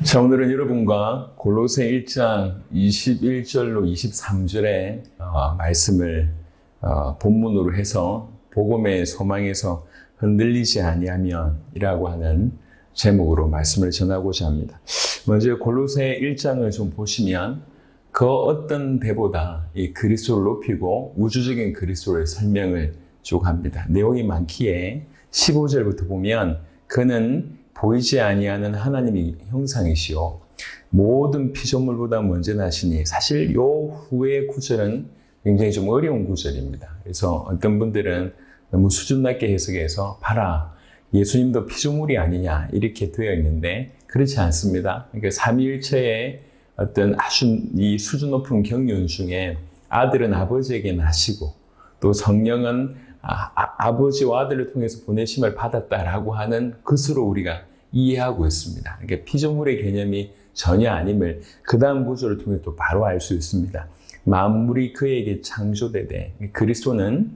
자, 오늘은 여러분과 골로새 1장 21절로 23절의 말씀을 본문으로 해서 복음의 소망에서 흔들리지 아니하면 이라고 하는 제목으로 말씀을 전하고자 합니다. 먼저 골로새 1장을 좀 보시면 그 어떤 데보다 이 그리스도를 높이고 우주적인 그리스도의 설명을 쭉 합니다. 내용이 많기에 15절부터 보면 그는 보이지 아니하는 하나님의 형상이시오 모든 피조물보다 먼저 나시니, 사실 요 후의 구절은 굉장히 좀 어려운 구절입니다. 그래서 어떤 분들은 너무 수준 낮게 해석해서 봐라, 예수님도 피조물이 아니냐 이렇게 되어 있는데 그렇지 않습니다. 그러니까 삼위일체의 어떤 아주 이 수준 높은 경륜 중에 아들은 아버지에게 나시고 또 성령은 아버지와 아들을 통해서 보내심을 받았다라고 하는 것으로 우리가 이해하고 있습니다. 그러니까 피조물의 개념이 전혀 아님을 그 다음 구절을 통해 또 바로 알 수 있습니다. 만물이 그에게 창조되되, 그리스도는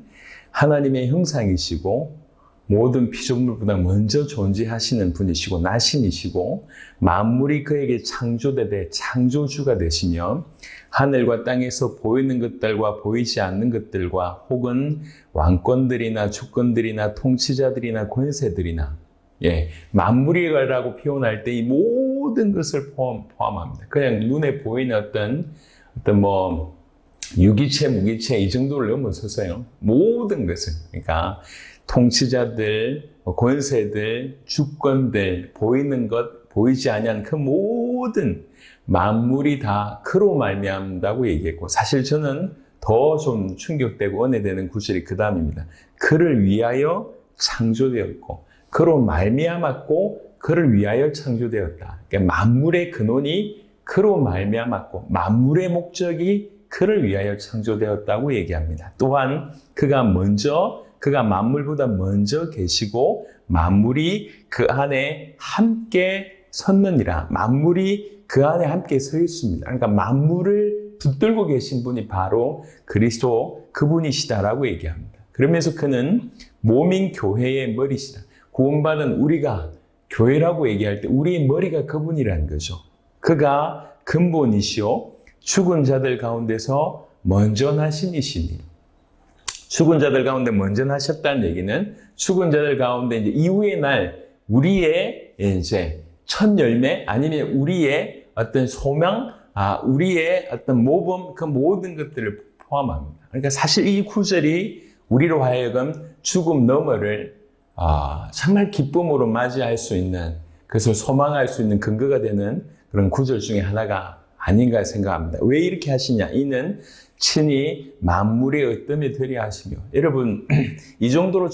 하나님의 형상이시고 모든 피조물보다 먼저 존재하시는 분이시고 나신이시고, 만물이 그에게 창조되되 창조주가 되시며 하늘과 땅에서 보이는 것들과 보이지 않는 것들과 혹은 왕권들이나 주권들이나 통치자들이나 권세들이나, 만물이라고 표현할 때 이 모든 것을 포함합니다. 그냥 눈에 보이는 어떤 유기체, 무기체 이 정도를 넘어서서요. 모든 것을, 그러니까 통치자들, 권세들, 주권들, 보이는 것, 보이지 아니한 그 모든 만물이 다 그로 말미암다고 얘기했고, 사실 저는 더 좀 충격되고 은혜되는 구절이 그 다음입니다. 그를 위하여 창조되었고 그로 말미암았고 그를 위하여 창조되었다. 그러니까 만물의 근원이 그로 말미암았고 만물의 목적이 그를 위하여 창조되었다고 얘기합니다. 또한 그가 만물보다 먼저 계시고 만물이 그 안에 함께 섰느니라. 만물이 그 안에 함께 서 있습니다. 그러니까 만물을 붙들고 계신 분이 바로 그리스도 그분이시다라고 얘기합니다. 그러면서 그는 몸인 교회의 머리시다. 구원받은 우리가 교회라고 얘기할 때 우리의 머리가 그분이라는 거죠. 그가 근본이시오 죽은 자들 가운데서 먼저 나신 이시니, 죽은 자들 가운데 먼저 나셨다는 얘기는 죽은 자들 가운데 이제 이후의 날 우리의 이제 첫 열매 아니면 우리의 어떤 소명, 우리의 어떤 모범, 그 모든 것들을 포함합니다. 그러니까 사실 이 구절이 우리로 하여금 죽음 너머를 정말 기쁨으로 맞이할 수 있는, 그것을 소망할 수 있는 근거가 되는 그런 구절 중에 하나가 아닌가 생각합니다. 왜 이렇게 하시냐? 이는 친히 만물의 어뜸이 되려 하시며. 여러분, 이 정도로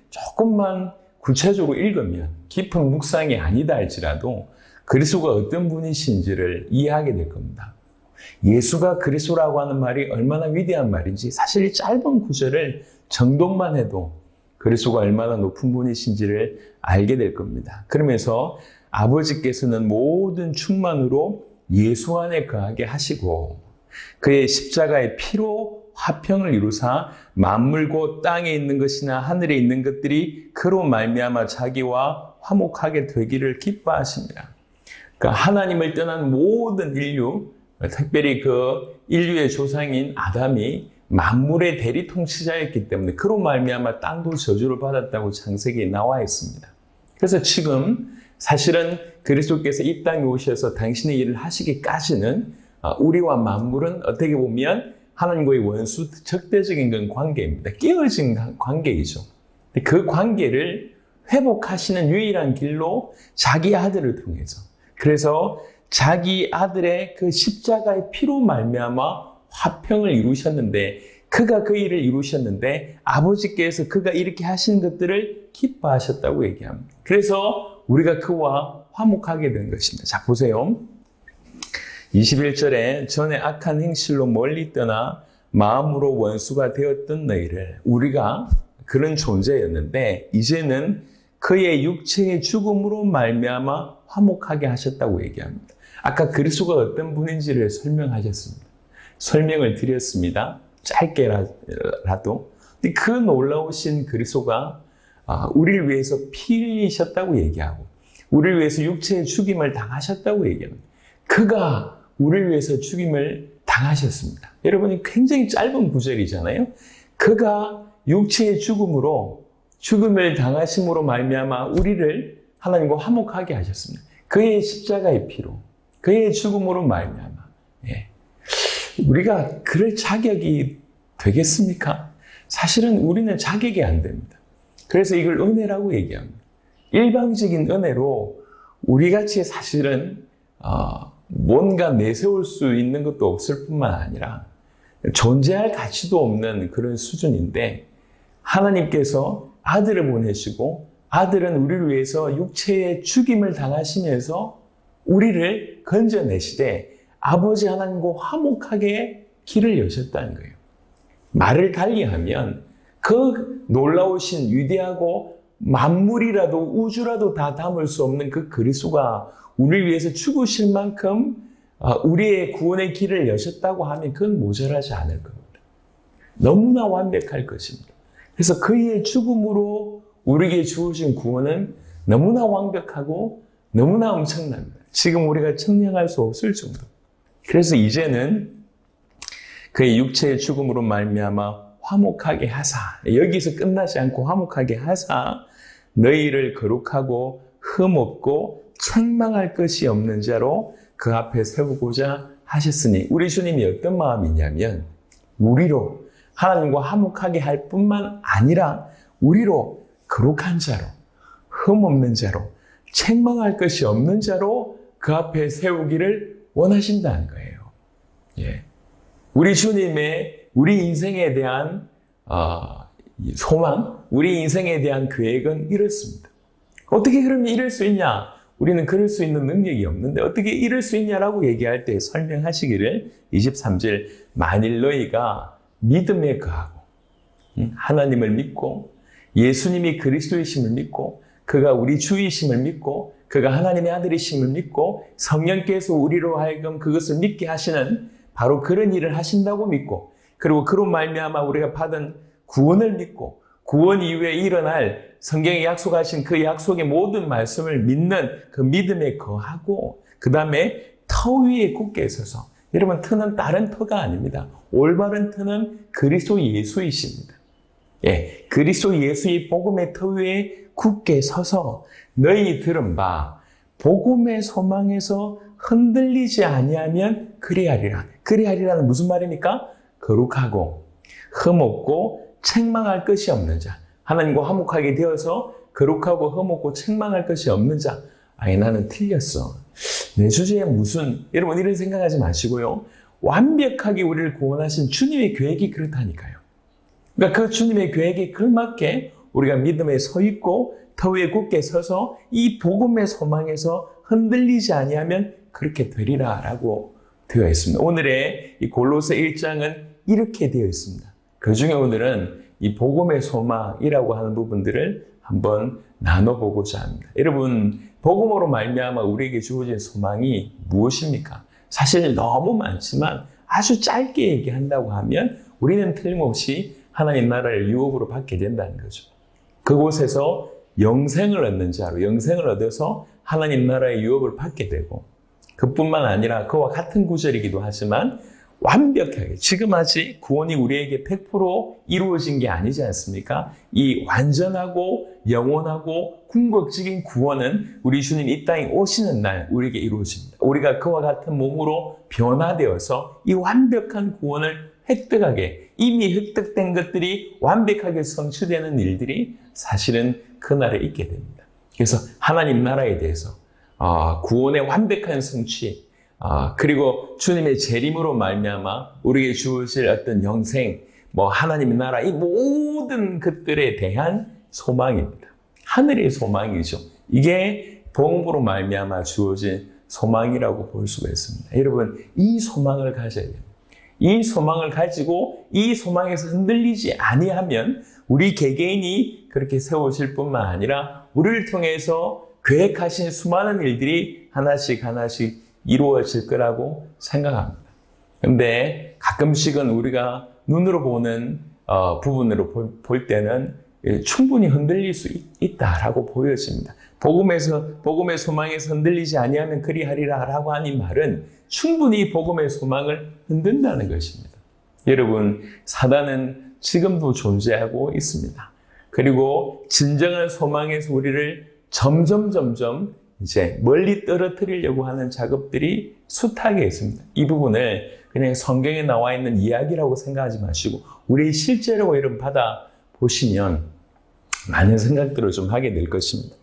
조금만 구체적으로 읽으면 깊은 묵상이 아니다 할지라도 그리스도가 어떤 분이신지를 이해하게 될 겁니다. 예수가 그리스도라고 하는 말이 얼마나 위대한 말인지 사실 이 짧은 구절을 정독만 해도 그리스도가 얼마나 높은 분이신지를 알게 될 겁니다. 그러면서 아버지께서는 모든 충만으로 예수 안에 거하게 하시고 그의 십자가의 피로 화평을 이루사 만물 곧 땅에 있는 것이나 하늘에 있는 것들이 그로 말미암아 자기와 화목하게 되기를 기뻐하십니다. 그러니까 하나님을 떠난 모든 인류, 특별히 그 인류의 조상인 아담이 만물의 대리 통치자였기 때문에 그로 말미암아 땅도 저주를 받았다고 창세기에 나와 있습니다. 그래서 지금 사실은 그리스도께서 이 땅에 오셔서 당신의 일을 하시기까지는 우리와 만물은 어떻게 보면 하나님과의 원수, 적대적인 그런 관계입니다. 깨어진 관계이죠. 그 관계를 회복하시는 유일한 길로 자기 아들을 통해서, 그래서 자기 아들의 그 십자가의 피로 말미암아 화평을 이루셨는데, 그가 그 일을 이루셨는데 아버지께서 그가 이렇게 하신 것들을 기뻐하셨다고 얘기합니다. 그래서 우리가 그와 화목하게 된 것입니다. 자, 보세요. 21절에 전에 악한 행실로 멀리 떠나 마음으로 원수가 되었던 너희를, 우리가 그런 존재였는데 이제는 그의 육체의 죽음으로 말미암아 화목하게 하셨다고 얘기합니다. 아까 그리스도가 어떤 분인지를 설명을 드렸습니다. 짧게라도. 그 놀라우신 그리스도가 우리를 위해서 피 흘리셨다고 얘기하고 우리를 위해서 육체의 죽임을 당하셨다고 얘기합니다. 그가 우리를 위해서 죽임을 당하셨습니다. 여러분이 굉장히 짧은 구절이잖아요. 그가 육체의 죽음을 당하심으로 말미암아 우리를 하나님과 화목하게 하셨습니다. 그의 십자가의 피로, 그의 죽음으로 말미암아. 예. 우리가 그럴 자격이 되겠습니까? 사실은 우리는 자격이 안 됩니다. 그래서 이걸 은혜라고 얘기합니다. 일방적인 은혜로 우리같이 사실은 뭔가 내세울 수 있는 것도 없을 뿐만 아니라 존재할 가치도 없는 그런 수준인데 하나님께서 아들을 보내시고 아들은 우리를 위해서 육체의 죽임을 당하시면서 우리를 건져내시되 아버지 하나님과 화목하게 길을 여셨다는 거예요. 말을 달리하면 그 놀라우신 위대하고 만물이라도 우주라도 다 담을 수 없는 그 그리스도가 우리를 위해서 죽으실 만큼 우리의 구원의 길을 여셨다고 하면 그건 모자라지 않을 겁니다. 너무나 완벽할 것입니다. 그래서 그의 죽음으로 우리에게 주어진 구원은 너무나 완벽하고 너무나 엄청납니다. 지금 우리가 측량할 수 없을 정도. 그래서 이제는 그의 육체의 죽음으로 말미암아 화목하게 하사, 여기서 끝나지 않고 화목하게 하사 너희를 거룩하고 흠없고 책망할 것이 없는 자로 그 앞에 세우고자 하셨으니, 우리 주님이 어떤 마음이냐면 우리로 하나님과 화목하게 할 뿐만 아니라 우리로 거룩한 자로, 흠없는 자로, 책망할 것이 없는 자로 그 앞에 세우기를 원하신다는 거예요. 예. 우리 주님의 우리 인생에 대한 소망, 우리 인생에 대한 계획은 이렇습니다. 어떻게 그러면 이럴 수 있냐? 우리는 그럴 수 있는 능력이 없는데 어떻게 이럴 수 있냐라고 얘기할 때 설명하시기를 23절 만일 너희가 믿음에 거하고 하나님을 믿고 예수님이 그리스도이심을 믿고 그가 우리 주이심을 믿고 그가 하나님의 아들이심을 믿고 성령께서 우리로 하여금 그것을 믿게 하시는 바로 그런 일을 하신다고 믿고 그리고 그로 말미암아 우리가 받은 구원을 믿고 구원 이후에 일어날 성경에 약속하신 그 약속의 모든 말씀을 믿는 그 믿음에 거하고 그 다음에 터 위에 굳게 서서, 여러분 터는 다른 터가 아닙니다. 올바른 터는 그리스도 예수이십니다. 예, 그리스도 예수의 복음의 터 위에 굳게 서서 너희 들은 바 복음의 소망에서 흔들리지 아니하면 그리하리라. 그리하리라는 무슨 말입니까? 거룩하고 흠없고 책망할 것이 없는 자, 하나님과 화목하게 되어서 거룩하고 흠없고 책망할 것이 없는 자. 아니 나는 틀렸어. 내 주제에 무슨, 여러분 이런 생각하지 마시고요. 완벽하게 우리를 구원하신 주님의 계획이 그렇다니까요. 그러니까 그 주님의 계획에 걸맞게 우리가 믿음에 서 있고 터 위에 굳게 서서 이 복음의 소망에서 흔들리지 아니하면 그렇게 되리라라고 되어 있습니다. 오늘의 이 골로새 1장은 이렇게 되어 있습니다. 그 중에 오늘은 이 복음의 소망이라고 하는 부분들을 한번 나눠보고자 합니다. 여러분, 복음으로 말미암아 우리에게 주어진 소망이 무엇입니까? 사실 너무 많지만 아주 짧게 얘기한다고 하면 우리는 틀림없이 하나님 나라를 유업으로 받게 된다는 거죠. 그곳에서 영생을 얻는 자로, 영생을 얻어서 하나님 나라의 유업을 받게 되고, 그뿐만 아니라 그와 같은 구절이기도 하지만 완벽하게, 지금 아직 구원이 우리에게 100% 이루어진 게 아니지 않습니까? 이 완전하고 영원하고 궁극적인 구원은 우리 주님 이 땅에 오시는 날 우리에게 이루어집니다. 우리가 그와 같은 몸으로 변화되어서 이 완벽한 구원을 획득하게, 이미 획득된 것들이 완벽하게 성취되는 일들이 사실은 그날에 있게 됩니다. 그래서 하나님 나라에 대해서 구원의 완벽한 성취, 그리고 주님의 재림으로 말미암아 우리에게 주어질 어떤 영생, 하나님의 나라, 이 모든 것들에 대한 소망입니다. 하늘의 소망이죠. 이게 복음으로 말미암아 주어진 소망이라고 볼 수가 있습니다. 여러분, 이 소망을 가져야 돼요. 이 소망을 가지고 이 소망에서 흔들리지 아니하면 우리 개개인이 그렇게 세우실 뿐만 아니라 우리를 통해서 계획하신 수많은 일들이 하나씩 이루어질 거라고 생각합니다. 근데 가끔씩은 우리가 눈으로 보는 부분으로 볼 때는 충분히 흔들릴 수 있다라고 보여집니다. 복음의 소망에서 흔들리지 아니하면 그리하리라라고 한 이 말은 충분히 복음의 소망을 흔든다는 것입니다. 여러분, 사단은 지금도 존재하고 있습니다. 그리고 진정한 소망에서 우리를 점점 이제 멀리 떨어뜨리려고 하는 작업들이 숱하게 있습니다. 이 부분을 그냥 성경에 나와 있는 이야기라고 생각하지 마시고 우리 실제로 여러분 받아보시면 많은 생각들을 좀 하게 될 것입니다.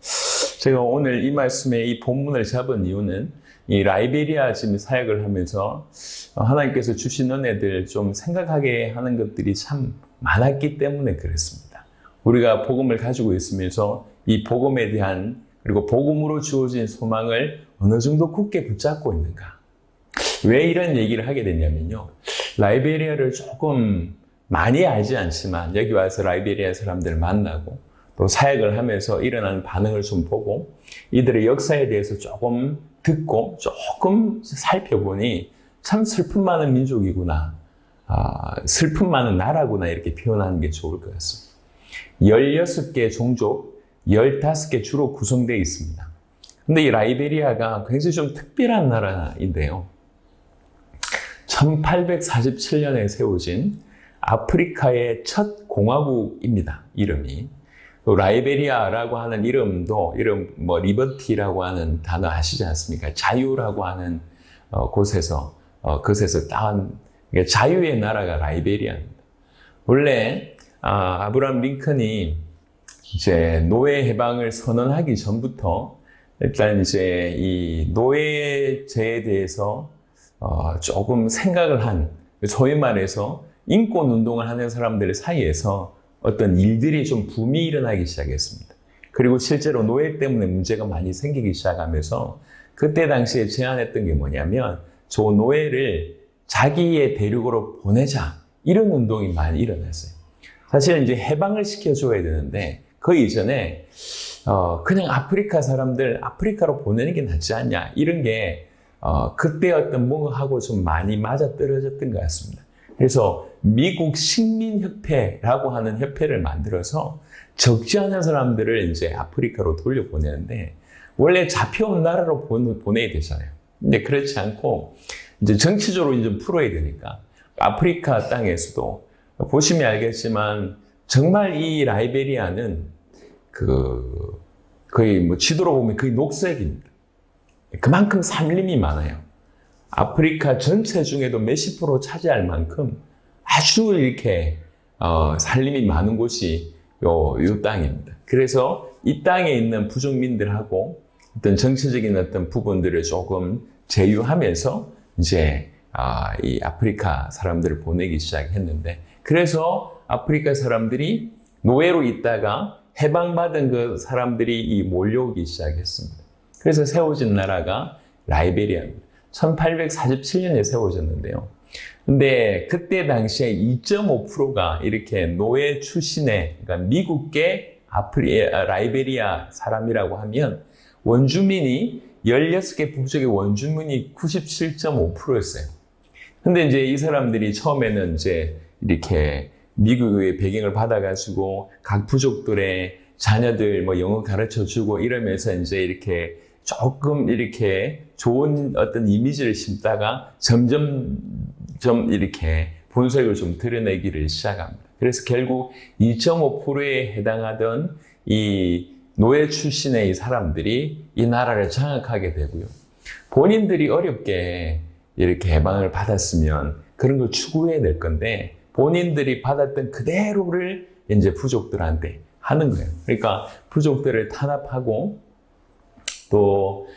제가 오늘 이 말씀에 이 본문을 잡은 이유는 이 라이베리아 지금 사역을 하면서 하나님께서 주신 은혜들 좀 생각하게 하는 것들이 참 많았기 때문에 그렇습니다. 우리가 복음을 가지고 있으면서 이 복음에 대한 그리고 복음으로 주어진 소망을 어느 정도 굳게 붙잡고 있는가? 왜 이런 얘기를 하게 됐냐면요. 라이베리아를 조금 많이 알지 않지만 여기 와서 라이베리아 사람들을 만나고 또 사역을 하면서 일어나는 반응을 좀 보고 이들의 역사에 대해서 조금 듣고 조금 살펴보니 참 슬픔 많은 민족이구나. 슬픔 많은 나라구나 이렇게 표현하는 게 좋을 것 같습니다. 16개 종족, 15개 주로 구성되어 있습니다. 근데 이 라이베리아가 굉장히 좀 특별한 나라인데요. 1847년에 세워진 아프리카의 첫 공화국입니다. 이름이. 라이베리아라고 하는 이름도 리버티라고 하는 단어 아시지 않습니까? 자유라고 하는 곳에서 따온 자유의 나라가 라이베리아입니다. 원래 아브라함 링컨이 이제 노예 해방을 선언하기 전부터 일단 이제 이 노예제에 대해서 조금 생각을 한, 소위 말해서 인권 운동을 하는 사람들 사이에서 어떤 일들이 좀 붐이 일어나기 시작했습니다. 그리고 실제로 노예 때문에 문제가 많이 생기기 시작하면서 그때 당시에 제안했던 게 뭐냐면 저 노예를 자기의 대륙으로 보내자, 이런 운동이 많이 일어났어요. 사실 이제 해방을 시켜줘야 되는데 그 이전에 그냥 아프리카 사람들 아프리카로 보내는 게 낫지 않냐, 이런 게 그때 어떤 뭐하고 좀 많이 맞아떨어졌던 것 같습니다. 그래서 미국 식민협회라고 하는 협회를 만들어서 적지 않은 사람들을 이제 아프리카로 돌려보내는데 원래 잡혀온 나라로 보내야 되잖아요. 근데 그렇지 않고 이제 정치적으로 좀 풀어야 되니까 아프리카 땅에서도 보시면 알겠지만 정말 이 라이베리아는 거의 지도로 보면 거의 녹색입니다. 그만큼 산림이 많아요. 아프리카 전체 중에도 몇십 프로 차지할 만큼 아주 이렇게 산림이 많은 곳이 요 땅입니다. 그래서 이 땅에 있는 부족민들하고 어떤 정치적인 어떤 부분들을 조금 제휴하면서 이제 이 아프리카 사람들을 보내기 시작했는데, 그래서 아프리카 사람들이 노예로 있다가 해방받은 그 사람들이 몰려오기 시작했습니다. 그래서 세워진 나라가 라이베리아입니다. 1847년에 세워졌는데요. 근데 그때 당시에 2.5%가 이렇게 노예 출신의, 그러니까 미국계 라이베리아 사람이라고 하면 원주민이 16개 부족의 원주민이 97.5%였어요. 근데 이제 이 사람들이 처음에는 이제 이렇게 미국의 배경을 받아가지고 각 부족들의 자녀들 영어 가르쳐 주고 이러면서 이제 이렇게 조금 이렇게 좋은 어떤 이미지를 심다가 점점 이렇게 본색을 좀 드러내기를 시작합니다. 그래서 결국 2.5%에 해당하던 이 노예 출신의 이 사람들이 이 나라를 장악하게 되고요. 본인들이 어렵게 이렇게 해방을 받았으면 그런 걸 추구해야 될 건데 본인들이 받았던 그대로를 이제 부족들한테 하는 거예요. 그러니까 부족들을 탄압하고 또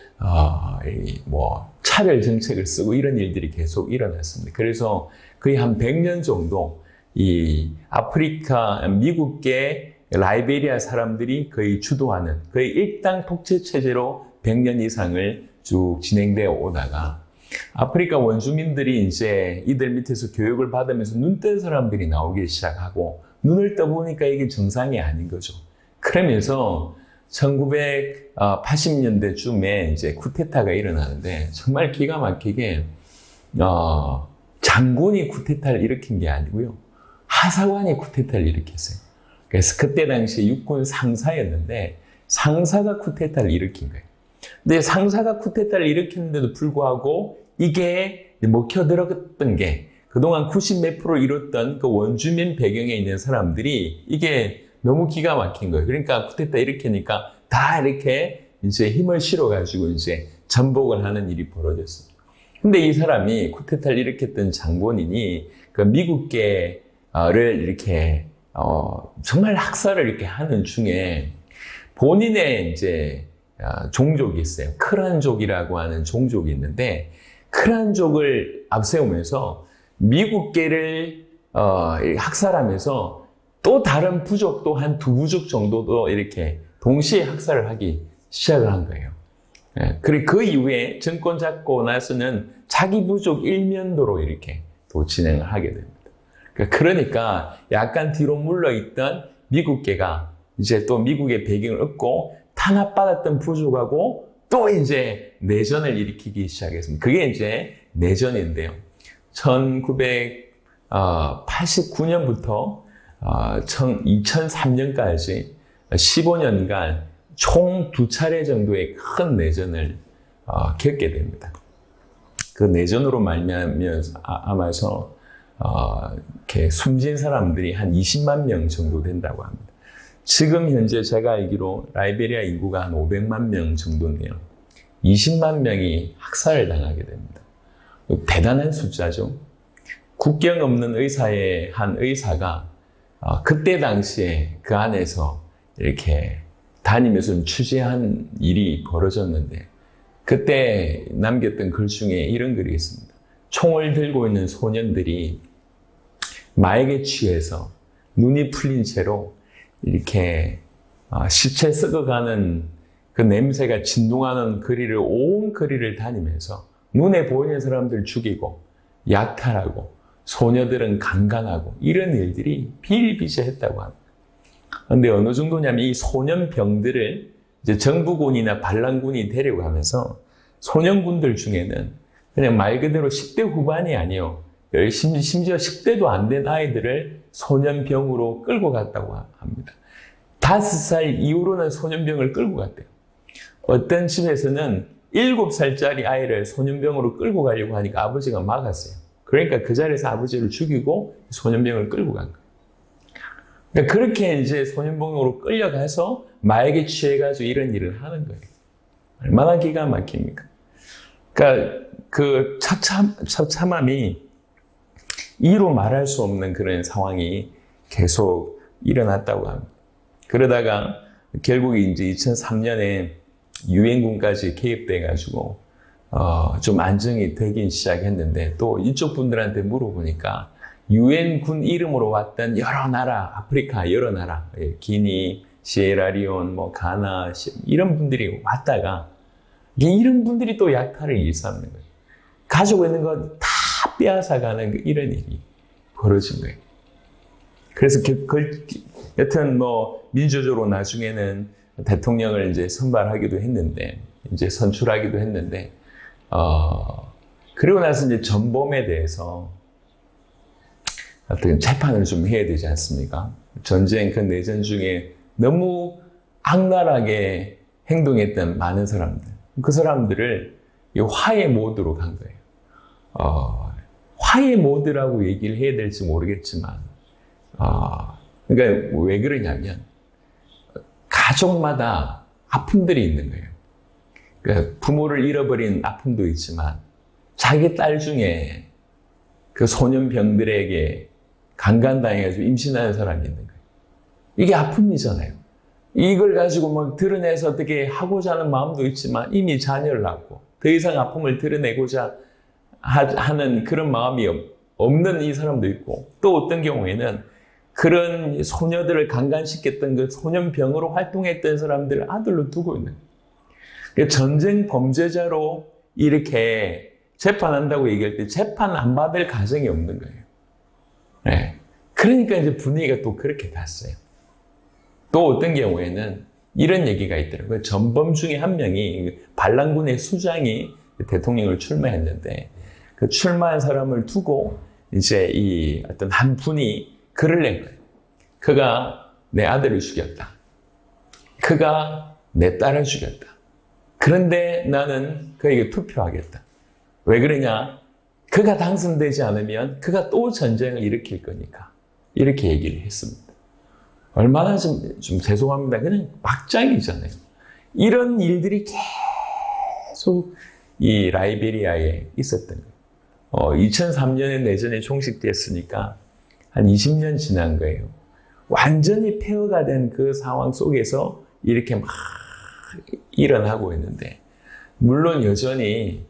차별 정책을 쓰고 이런 일들이 계속 일어났습니다. 그래서 거의 한 100년 정도 이 아프리카 미국계 라이베리아 사람들이 거의 주도하는 거의 일당 독재 체제로 100년 이상을 쭉 진행되어 오다가 아프리카 원주민들이 이제 이들 밑에서 교육을 받으면서 눈 뜬 사람들이 나오기 시작하고 눈을 떠보니까 이게 정상이 아닌 거죠. 그러면서 1980년대쯤에 이제 쿠데타가 일어나는데 정말 기가 막히게 장군이 쿠데타를 일으킨 게 아니고요. 하사관이 쿠데타를 일으켰어요. 그래서 그때 당시 육군 상사였는데 상사가 쿠데타를 일으킨 거예요. 근데 상사가 쿠데타를 일으켰는데도 불구하고 이게 먹혀들었던 게 그동안 90 몇 프로 이뤘던 그 원주민 배경에 있는 사람들이 이게 너무 기가 막힌 거예요. 그러니까 쿠데타 일으키니까 다 이렇게 이제 힘을 실어가지고 이제 전복을 하는 일이 벌어졌어요. 근데 이 사람이 쿠데타를 일으켰던 장본인이 그 미국계를 이렇게 정말 학살을 이렇게 하는 중에 본인의 이제 종족이 있어요. 크란족이라고 하는 종족이 있는데 크란족을 앞세우면서 미국계를 학살하면서 또 다른 부족도 한 두 부족 정도도 이렇게 동시에 학살을 하기 시작을 한 거예요. 그리고 그 이후에 정권 잡고 나서는 자기 부족 일면도로 이렇게 또 진행을 하게 됩니다. 그러니까 약간 뒤로 물러있던 미국계가 이제 또 미국의 배경을 얻고 탄압받았던 부족하고 또 이제 내전을 일으키기 시작했습니다. 그게 이제 내전인데요. 1989년부터 2003년까지 15년간 총 2차례 정도의 큰 내전을 겪게 됩니다. 그 내전으로 말미암아서 이렇게 숨진 사람들이 한 20만 명 정도 된다고 합니다. 지금 현재 제가 알기로 라이베리아 인구가 한 500만 명 정도인데요. 20만 명이 학살을 당하게 됩니다. 대단한 숫자죠. 국경 없는 의사의 한 의사가 그때 당시에 그 안에서 이렇게 다니면서 취재한 일이 벌어졌는데 그때 남겼던 글 중에 이런 글이 있습니다. 총을 들고 있는 소년들이 마약에 취해서 눈이 풀린 채로 이렇게 시체 썩어가는 그 냄새가 진동하는 거리를 온 거리를 다니면서 눈에 보이는 사람들 죽이고 약탈하고 소녀들은 강간하고 이런 일들이 비일비재했다고 합니다. 그런데 어느 정도냐면 이 소년병들을 이제 정부군이나 반란군이 데려가면서 소년군들 중에는 그냥 말 그대로 10대 후반이 아니에요. 심지어 10대도 안 된 아이들을 소년병으로 끌고 갔다고 합니다. 5살 이후로는 소년병을 끌고 갔대요. 어떤 집에서는 7살짜리 아이를 소년병으로 끌고 가려고 하니까 아버지가 막았어요. 그러니까 그 자리에서 아버지를 죽이고 소년병을 끌고 간 거예요. 그러니까 그렇게 이제 소년병으로 끌려가서 마약에 취해가지고 이런 일을 하는 거예요. 얼마나 기가 막힙니까? 그러니까 그 처참함이 이로 말할 수 없는 그런 상황이 계속 일어났다고 합니다. 그러다가 결국 이제 2003년에 유엔군까지 개입돼가지고 좀 안정이 되긴 시작했는데 또 이쪽 분들한테 물어보니까 유엔군 이름으로 왔던 여러 나라, 아프리카 여러 나라, 기니, 시에라리온, 뭐 가나 이런 분들이 왔다가 이런 분들이 또 약탈을 일삼는 거예요. 가지고 있는 거 다 빼앗아가는 이런 일이 벌어진 거예요. 그래서 여튼 뭐 민주적으로 나중에는 대통령을 이제 선발하기도 했는데, 이제 선출하기도 했는데, 그리고 나서 이제 전범에 대해서 어떤 재판을 좀 해야 되지 않습니까? 전쟁, 그 내전 중에 너무 악랄하게 행동했던 많은 사람들, 그 사람들을 화해 모드로 간 거예요. 화해 모드라고 얘기를 해야 될지 모르겠지만, 그러니까 왜 그러냐면, 가족마다 아픔들이 있는 거예요. 그러니까 부모를 잃어버린 아픔도 있지만, 자기 딸 중에 그 소년병들에게 강간당해가지고 임신하는 사람이 있는 거예요. 이게 아픔이잖아요. 이걸 가지고 막 드러내서 어떻게 하고자 하는 마음도 있지만 이미 자녀를 낳고 더 이상 아픔을 드러내고자 하는 그런 마음이 없는 이 사람도 있고, 또 어떤 경우에는 그런 소녀들을 강간시켰던 그 소년병으로 활동했던 사람들을 아들로 두고 있는 거예요. 전쟁 범죄자로 이렇게 재판한다고 얘기할 때 재판 안 받을 가정이 없는 거예요. 네. 그러니까 이제 분위기가 또 그렇게 갔어요. 또 어떤 경우에는 이런 얘기가 있더라고요. 전범 중에 한 명이 반란군의 수장이 대통령을 출마했는데 그 출마한 사람을 두고 이제 이 어떤 한 분이 글을 낸 거예요. 그가 내 아들을 죽였다. 그가 내 딸을 주겠다. 그런데 나는 그에게 투표하겠다. 왜 그러냐? 그가 당선되지 않으면 그가 또 전쟁을 일으킬 거니까. 이렇게 얘기를 했습니다. 얼마나 좀 죄송합니다. 그냥 막장이잖아요. 이런 일들이 계속 이 라이베리아에 있었던 거예요. 2003년에 내전이 종식됐으니까 한 20년 지난 거예요. 완전히 폐허가 된 그 상황 속에서 이렇게 막 일어나고 있는데, 물론 여전히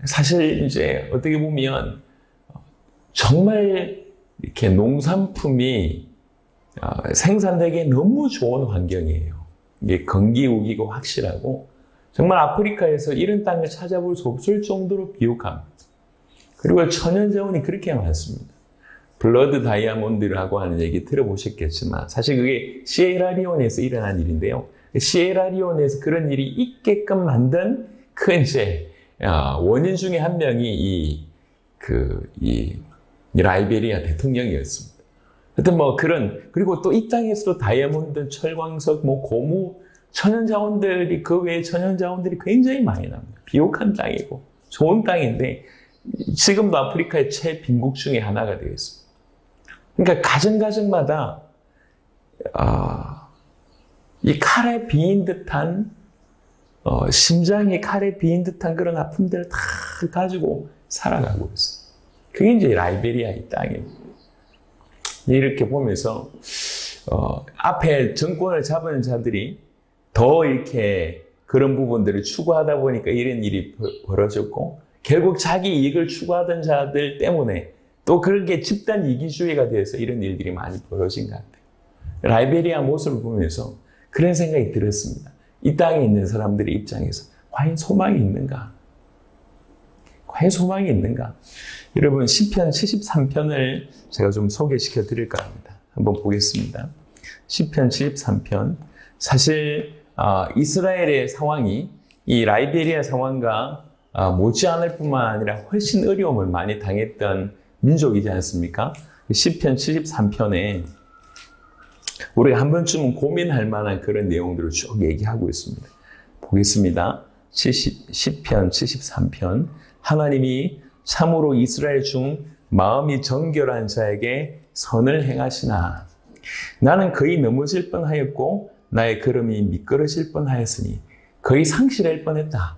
사실 이제 어떻게 보면 정말 이렇게 농산품이 생산되기에 너무 좋은 환경이에요. 이게 건기우기가 확실하고 정말 아프리카에서 이런 땅을 찾아볼 수 없을 정도로 비옥합니다. 그리고 천연자원이 그렇게 많습니다. 블러드 다이아몬드라고 하는 얘기 들어보셨겠지만 사실 그게 시에라리온에서 일어난 일인데요. 시에라리온에서 그런 일이 있게끔 만든 그 이제 원인 중에 한 명이 이 라이베리아 대통령이었습니다. 하여튼 뭐 그리고 또 이 땅에서도 다이아몬드, 철광석, 뭐 고무, 천연자원들이, 그 외에 천연자원들이 굉장히 많이 납니다. 비옥한 땅이고 좋은 땅인데 지금도 아프리카의 최빈국 중에 하나가 되겠습니다. 그러니까 가정가정마다 이 칼에 비인 듯한 심장이 칼에 비인 듯한 그런 아픔들을 다 가지고 살아가고 있어요. 그게 이제 라이베리아의 땅입니다. 이렇게 보면서 앞에 정권을 잡은 자들이 더 이렇게 그런 부분들을 추구하다 보니까 이런 일이 벌어졌고, 결국 자기 이익을 추구하던 자들 때문에 또 그렇게 집단 이기주의가 되어서 이런 일들이 많이 벌어진 것 같아요. 라이베리아 모습을 보면서 그런 생각이 들었습니다. 이 땅에 있는 사람들의 입장에서 과연 소망이 있는가? 과연 소망이 있는가? 여러분, 시편 73편을 제가 좀 소개시켜 드릴까 합니다. 한번 보겠습니다. 시편 73편. 사실 이스라엘의 상황이 이 라이베리아 상황과 못지않을 뿐만 아니라 훨씬 어려움을 많이 당했던 민족이지 않습니까? 시편 73편에 우리가 한 번쯤은 고민할 만한 그런 내용들을 쭉 얘기하고 있습니다. 보겠습니다. 시편 73편. 하나님이 참으로 이스라엘 중 마음이 정결한 자에게 선을 행하시나. 나는 거의 넘어질 뻔하였고 나의 걸음이 미끄러질 뻔하였으니 거의 상실할 뻔했다.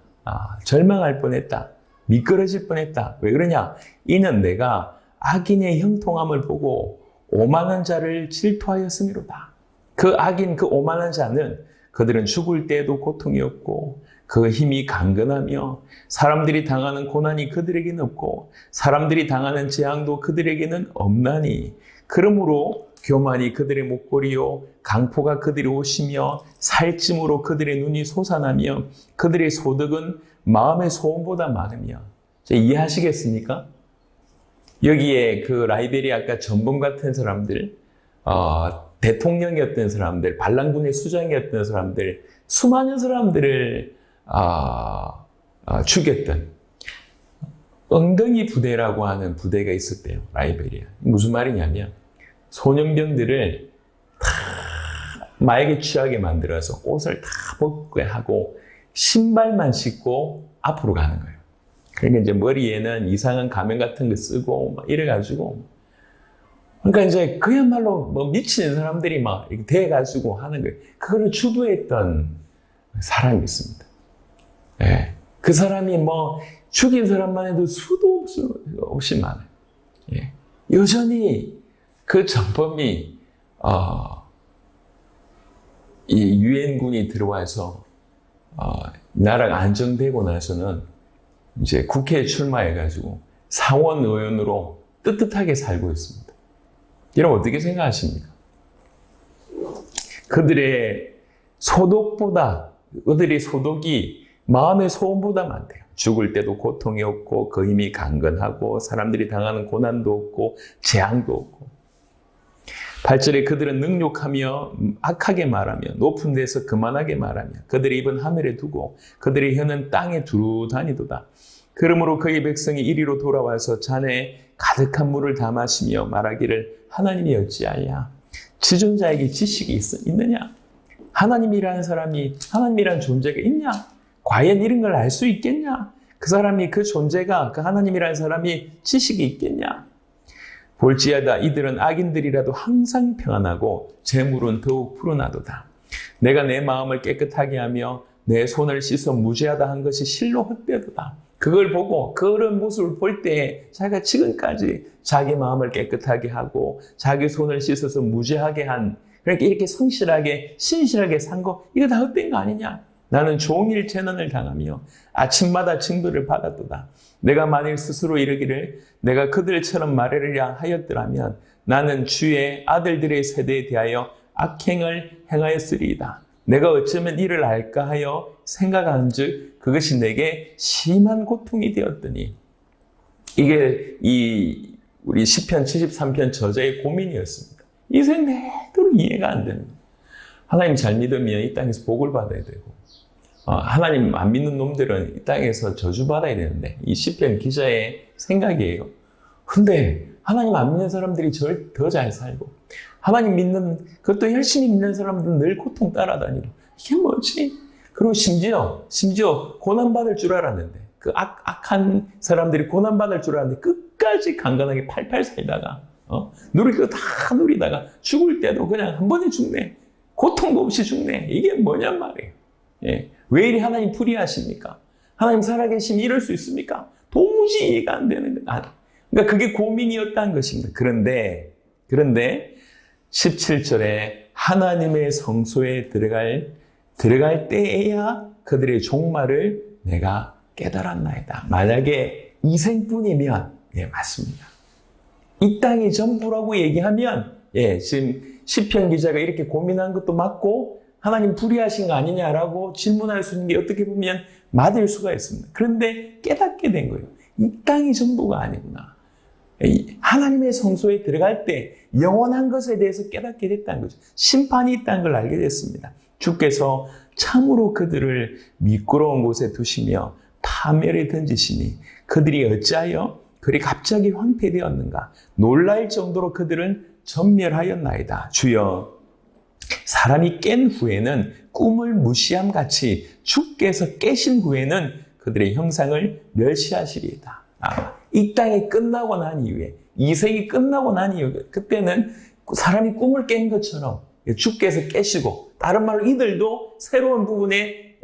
절망할 뻔했다. 미끄러질 뻔했다. 왜 그러냐? 이는 내가 악인의 형통함을 보고 오만한 자를 질투하였음이로다. 그 악인, 그 오만한 자는 그들은 죽을 때에도 고통이었고 그 힘이 강건하며 사람들이 당하는 고난이 그들에게는 없고 사람들이 당하는 재앙도 그들에게는 없나니 그러므로 교만이 그들의 목걸이요 강포가 그들의 옷이며 살찜으로 그들의 눈이 솟아나며 그들의 소득은 마음의 소원보다 많으며. 이해하시겠습니까? 여기에 그 라이베리아가 전범 같은 사람들, 대통령이었던 사람들, 반란군의 수장이었던 사람들, 수많은 사람들을 죽였던 엉덩이 부대라고 하는 부대가 있었대요. 라이베리아. 무슨 말이냐면 소년병들을 다 마약에 취하게 만들어서 옷을 다 벗게 하고 신발만 신고 앞으로 가는 거예요. 그러니까 이제 머리에는 이상한 가면 같은 거 쓰고 막 이래가지고, 그러니까 이제 그야말로 뭐 미치는 사람들이 막 이렇게 돼가지고 하는 거예요. 그거를 주도했던 사람이 있습니다. 예. 그 사람이 뭐 죽인 사람만 해도 수도 없이 많아요. 예. 여전히 그 전범이 이 유엔군이 들어와서 나라가 안정되고 나서는 이제 국회에 출마해가지고 상원 의원으로 떳떳하게 살고 있습니다. 여러분 어떻게 생각하십니까? 그들의 소득이 마음의 소원보다 많대요. 죽을 때도 고통이 없고 그 힘이 강건하고 사람들이 당하는 고난도 없고 재앙도 없고. 8절에 그들은 능욕하며 악하게 말하며 높은 데서 그만하게 말하며 그들의 입은 하늘에 두고 그들의 혀는 땅에 두루 다니도다. 그러므로 그의 백성이 이리로 돌아와서 잔에 가득한 물을 다 마시며 말하기를 하나님이 어찌하랴? 지존자에게 지식이 있느냐? 하나님이라는 사람이, 하나님이라는 존재가 있냐? 과연 이런 걸 알 수 있겠냐? 그 사람이, 그 존재가, 그 하나님이라는 사람이 지식이 있겠냐? 볼지어다 이들은 악인들이라도 항상 평안하고 재물은 더욱 푸르나도다. 내가 내 마음을 깨끗하게 하며 내 손을 씻어 무죄하다 한 것이 실로 헛되도다. 그걸 보고 그런 모습을 볼 때 자기가 지금까지 자기 마음을 깨끗하게 하고 자기 손을 씻어서 무죄하게 한, 그러니까 이렇게 성실하게 신실하게 산 거, 이거 다 헛된 거 아니냐? 나는 종일 재난을 당하며 아침마다 징벌을 받았도다. 내가 만일 스스로 이르기를 내가 그들처럼 말하리라 하였더라면 나는 주의 아들들의 세대에 대하여 악행을 행하였으리이다. 내가 어쩌면 이를 알까 하여 생각한 즉 그것이 내게 심한 고통이 되었더니. 이게 우리 시편 73편 저자의 고민이었습니다. 인생 내도록 이해가 안 되는 거예요. 하나님 잘 믿으면 이 땅에서 복을 받아야 되고, 하나님 안 믿는 놈들은 이 땅에서 저주받아야 되는데, 이 시편 기자의 생각이에요. 근데 하나님 안 믿는 사람들이 더 잘 살고, 하나님 믿는, 그것도 열심히 믿는 사람들은 늘 고통 따라다니고, 이게 뭐지? 그리고 심지어 고난받을 줄 알았는데, 그 악한 사람들이 고난받을 줄 알았는데, 끝까지 강건하게 팔팔 살다가, 누릴 거 다 누리다가, 죽을 때도 그냥 한 번에 죽네. 고통도 없이 죽네. 이게 뭐냔 말이에요. 예. 왜 이리 하나님 불의하십니까? 하나님 살아계시면 이럴 수 있습니까? 도무지 이해가 안 되는 거예요. 그러니까 그게 고민이었다는 것입니다. 그런데 17절에 하나님의 성소에 들어갈 때에야 그들의 종말을 내가 깨달았나이다. 만약에 이 생뿐이면, 예, 맞습니다. 이 땅이 전부라고 얘기하면, 예, 지금 시편 기자가 이렇게 고민한 것도 맞고, 하나님 불의하신 거 아니냐라고 질문할 수 있는 게 어떻게 보면 맞을 수가 있습니다. 그런데 깨닫게 된 거예요. 이 땅이 전부가 아니구나. 하나님의 성소에 들어갈 때 영원한 것에 대해서 깨닫게 됐다는 거죠. 심판이 있다는 걸 알게 됐습니다. 주께서 참으로 그들을 미끄러운 곳에 두시며 파멸에 던지시니 그들이 어찌하여 그리 갑자기 황폐되었는가. 놀랄 정도로 그들은 전멸하였나이다. 주여, 사람이 깬 후에는 꿈을 무시함 같이 주께서 깨신 후에는 그들의 형상을 멸시하시리이다. 이 땅이 끝나고 난 이후에, 이 생이 끝나고 난 이후에, 그때는 사람이 꿈을 깬 것처럼 주께서 깨시고, 다른 말로 이들도 새로운 부분에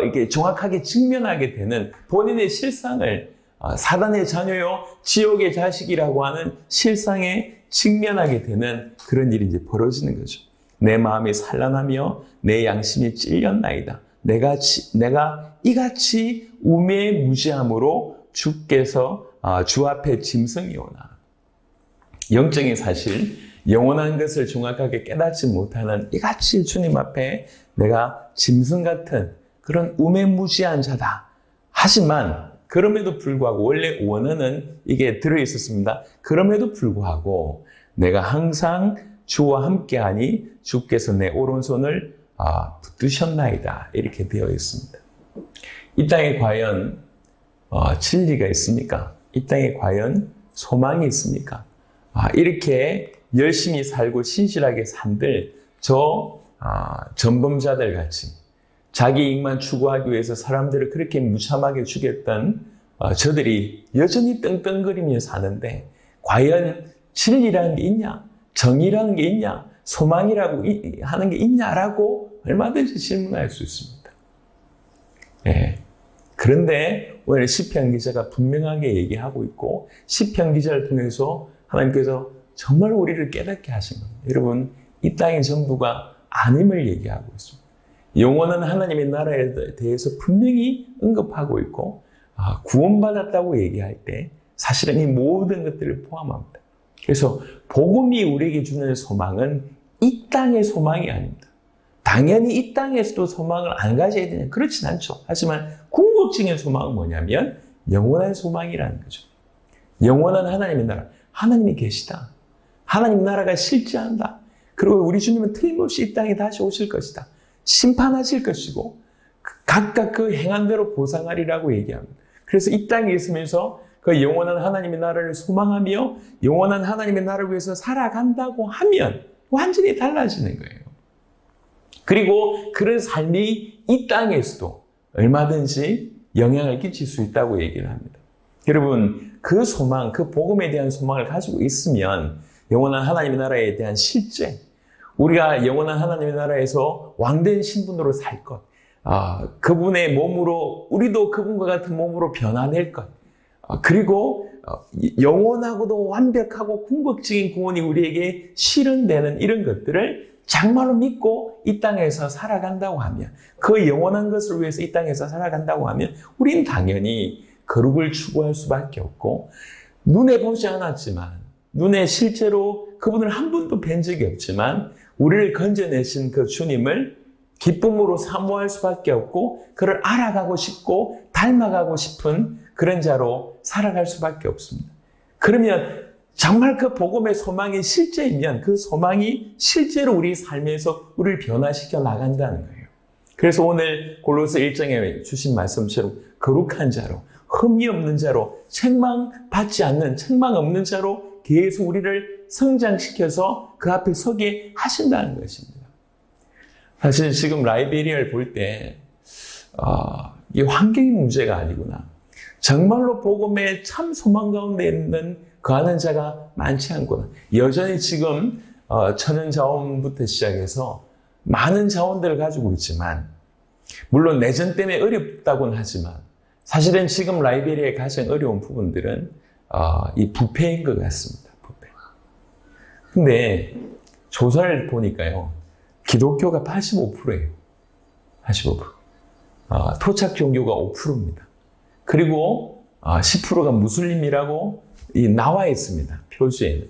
이렇게 정확하게 직면하게 되는 본인의 실상을, 사단의 자녀요 지옥의 자식이라고 하는 실상에 직면하게 되는 그런 일이 이제 벌어지는 거죠. 내 마음이 산란하며 내 양심이 찔렸나이다. 내가 이같이 우매무지함으로 주께서 주 앞에 짐승이오나. 영적인 사실, 영원한 것을 정확하게 깨닫지 못하는 이같이 주님 앞에 내가 짐승 같은 그런 우매무지한 자다. 하지만 그럼에도 불구하고, 원래 원어는 이게 들어있었습니다. 그럼에도 불구하고 내가 항상 주와 함께하니 주께서 내 오른손을 붙드셨나이다. 이렇게 되어 있습니다. 이 땅에 과연 진리가 있습니까? 이 땅에 과연 소망이 있습니까? 이렇게 열심히 살고 신실하게 산들, 전범자들 같이 자기 이익만 추구하기 위해서 사람들을 그렇게 무참하게 죽였던 저들이 여전히 떵떵거리며 사는데, 과연 진리라는 게 있냐? 정의라는 게 있냐? 소망이라고 하는 게 있냐라고 얼마든지 질문할 수 있습니다. 예. 그런데 오늘 시편 기자가 분명하게 얘기하고 있고, 시편 기자를 통해서 하나님께서 정말 우리를 깨닫게 하신 겁니다. 여러분, 이 땅의 전부가 아님을 얘기하고 있습니다. 영원한 하나님의 나라에 대해서 분명히 언급하고 있고, 구원받았다고 얘기할 때 사실은 이 모든 것들을 포함합니다. 그래서 복음이 우리에게 주는 소망은 이 땅의 소망이 아닙니다. 당연히 이 땅에서도 소망을 안 가져야 되냐? 그렇진 않죠. 하지만 궁극적인 소망은 뭐냐면 영원한 소망이라는 거죠. 영원한 하나님의 나라. 하나님이 계시다. 하나님 나라가 실제한다. 그리고 우리 주님은 틀림없이 이 땅에 다시 오실 것이다. 심판하실 것이고 각각 그 행한 대로 보상하리라고 얘기합니다. 그래서 이 땅에 있으면서 그 영원한 하나님의 나라를 소망하며 영원한 하나님의 나라를 위해서 살아간다고 하면 완전히 달라지는 거예요. 그리고 그런 삶이 이 땅에서도 얼마든지 영향을 끼칠 수 있다고 얘기를 합니다. 여러분, 그 소망, 그 복음에 대한 소망을 가지고 있으면 영원한 하나님의 나라에 대한 실제, 우리가 영원한 하나님의 나라에서 왕된 신분으로 살 것, 그분의 몸으로 우리도 그분과 같은 몸으로 변화될 것, 그리고 영원하고도 완벽하고 궁극적인 구원이 우리에게 실현되는 이런 것들을 정말로 믿고 이 땅에서 살아간다고 하면, 그 영원한 것을 위해서 이 땅에서 살아간다고 하면 우리는 당연히 거룩을 추구할 수밖에 없고, 눈에 보지 않았지만, 눈에 실제로 그분을 한 번도 뵌 적이 없지만 우리를 건져내신 그 주님을 기쁨으로 사모할 수밖에 없고, 그를 알아가고 싶고 닮아가고 싶은 그런 자로 살아갈 수밖에 없습니다. 그러면 정말 그 복음의 소망이 실제이면 그 소망이 실제로 우리 삶에서 우리를 변화시켜 나간다는 거예요. 그래서 오늘 골로새 1장에 주신 말씀처럼 거룩한 자로, 흠이 없는 자로, 책망받지 않는, 책망 없는 자로 계속 우리를 성장시켜서 그 앞에 서게 하신다는 것입니다. 사실 지금 라이베리아를 볼 때 이 환경이 문제가 아니구나. 정말로 복음의 참 소망 가운데 있는 거하는 자가 많지 않구나. 여전히 지금 천연 자원부터 시작해서 많은 자원들을 가지고 있지만, 물론 내전 때문에 어렵다고는 하지만 사실은 지금 라이베리아의 가장 어려운 부분들은 이 부패인 것 같습니다. 부패. 근데 조사를 보니까요, 기독교가 85%예요. 85%. 토착 종교가 5%입니다. 그리고 10%가 무슬림이라고 나와 있습니다. 표지에는.